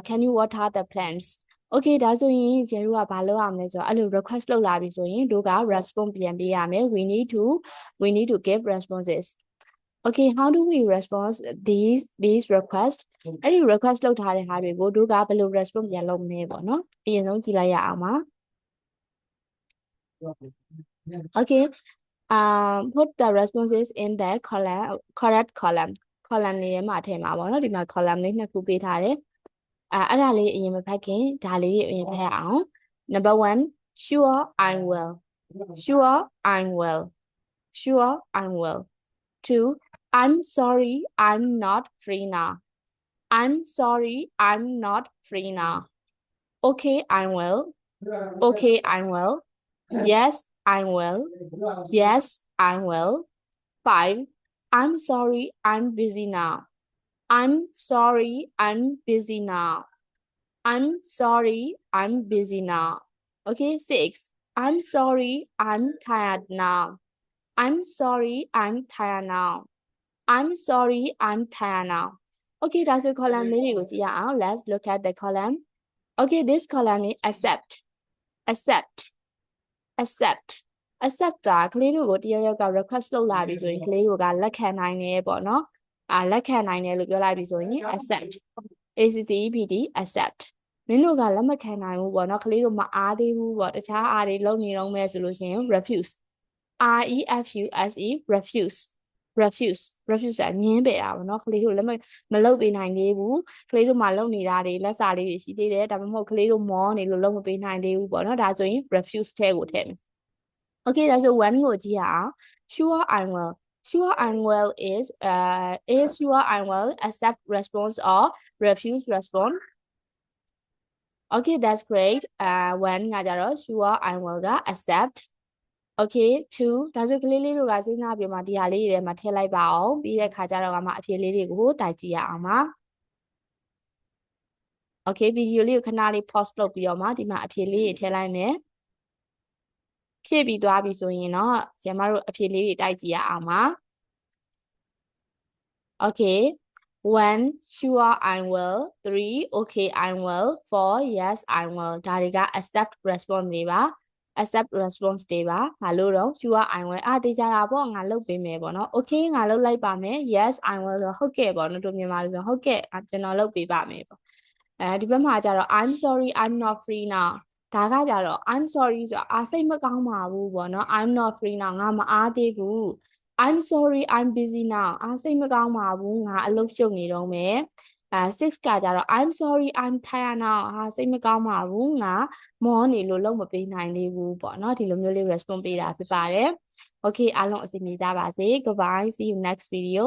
can you water the plants okay ဒါဆိုရင်ကျတို့ကဘာလုပ်ရမလဲဆိုတော့အဲ့လို request လုပ်လာပြီဆိုရင်တို့က response ပြန်ပေးရမယ် we need to give responses okay how do we respond these requests အဲ့ဒီ request လုပ်ထားတဲ့ဟာတွေကိုတို့ကဘယ်လို response ပြန်လုပ်မလဲပေါ့နော်အရင်ဆုံးကြည့်လိုက်ရအောင်ပါ okay put the responses in the correct column လေးထဲမှာထည့်မှာပေါ့နော်ဒီမှာ column လေးနှစ်ခုပေးထားတယ်အဲ့ဒါလေးအရင်မဖတ်ခင်ဒါလေးအရင်ဖတ်အောင် number 1 sure I will sure I will sure I will 2 I'm sorry I'm not free now I'm sorry I'm not free now okay I will okay I will yes I will yes I will 5 I'm sorry I'm busy now I'm sorry I'm busy now I'm sorry I'm busy now okay 6 I'm sorry I'm tired now I'm sorry I'm tired now I'm sorry I'm tired now okay ဒါဆို column လေးတွေကိုကြည့်ရအောင် let's look at the column okay this column is acceptတာကလေးတို့ကိုတယောက်ယောက်က request လုပ်လာပြီဆိုရင်ကလေးတို့ကလက်ခံနိုင်တယ်ပေါ့နော်လက်ခံနိုင်တယ်လို့ပြောလိုက်ပြီဆိုရင် accept accept မင်းတို့ကလက်မခံနိုင်ဘူးပေါ့နော်ကလေးတို့မအားသေးဘူးပေါ့တခြားအားတွေလုပ်နေတော့မဲ့ဆိုလို့ရှိရင် refuse refuse အငင်းပယ်တာပေါ့နော်ကလေးတို့လက်မလုပ်ပေးနိုင်သေးဘူးကလေးတို့မှလုပ်နေတာတွေလက်စာလေးတွေရှိသေးတယ်ဒါမှမဟုတ်ကလေးတို့မောနေလို့လုပ်မပေးနိုင်သေးဘူးပေါ့နော်ဒါဆိုရင် refuse ထဲကိုထည့်မယ်okay ဒါဆို one ကိုကြည့်ရအောင် sure I will is sure I will accept response or refuse response okay that's great one ကကြတော့ sure I will က accept okay 2ဒါဆိုကလေးလေးတို့ကစဉ်းစားပြမှာဒီဟာလေးတွေထဲမှာထည့်လိုက်ပါအောင်ပြီးတဲ့ခါကျတော့မှအဖြေလေးတွေကိုတိုက်ကြည့်ရအောင်ပါ okay ဗီဒီယိုလေးကိုခဏလေး pause လုပ်ပြီးတော့မှဒီမှာအဖြေလေးတွေထည့်လိုက်မယ်ဖြည့်ပြီးသွားပြီဆိုရင်တော့ဆရာမတို့အဖြေလေးတွေတိုက်ကြည့်ရအောင်ပါ okay 1 sure I will 3 okay I will 4 yes I will ဒါတွေက accept response တွေပါ accept response တွေပါငါလို့တော့ sure I will တေးကြတာပေါ့ငါလုပ်ပေးမယ်ပေါ့နော် okay ငါလုပ်လိုက်ပါမယ် yes I will ဆိုဟုတ်ကဲ့ပေါ့နော်တို့မြန်မာလိုဆိုဟုတ်ကဲ့ကျွန်တော်လုပ်ပေးပါမယ်ပေါ့ဒီဘက်မှာကျတော့ I'm sorry I'm not free now ဒါကကြတော့ I'm sorry ဆိုတာစိတ်မကောင်းပါဘူးပေါ့နော် I'm not free now ငါမအားသေးဘူး I'm sorry I'm busy now စိတ်မကောင်းပါဘူးငါအလုပ်ရှုပ်နေတော့မယ်6ကကြတော့ I'm sorry I'm tired now စိတ်မကောင်းပါဘူးငါမောနေလို့လုပ်မပေးနိုင်သေးဘူးပေါ့နော်ဒီလိုမျိုးလေး response ပေးတာဖြစ်ပါတယ် okay အားလုံးအဆင်ပြေကြပါစေ goodbye see you next video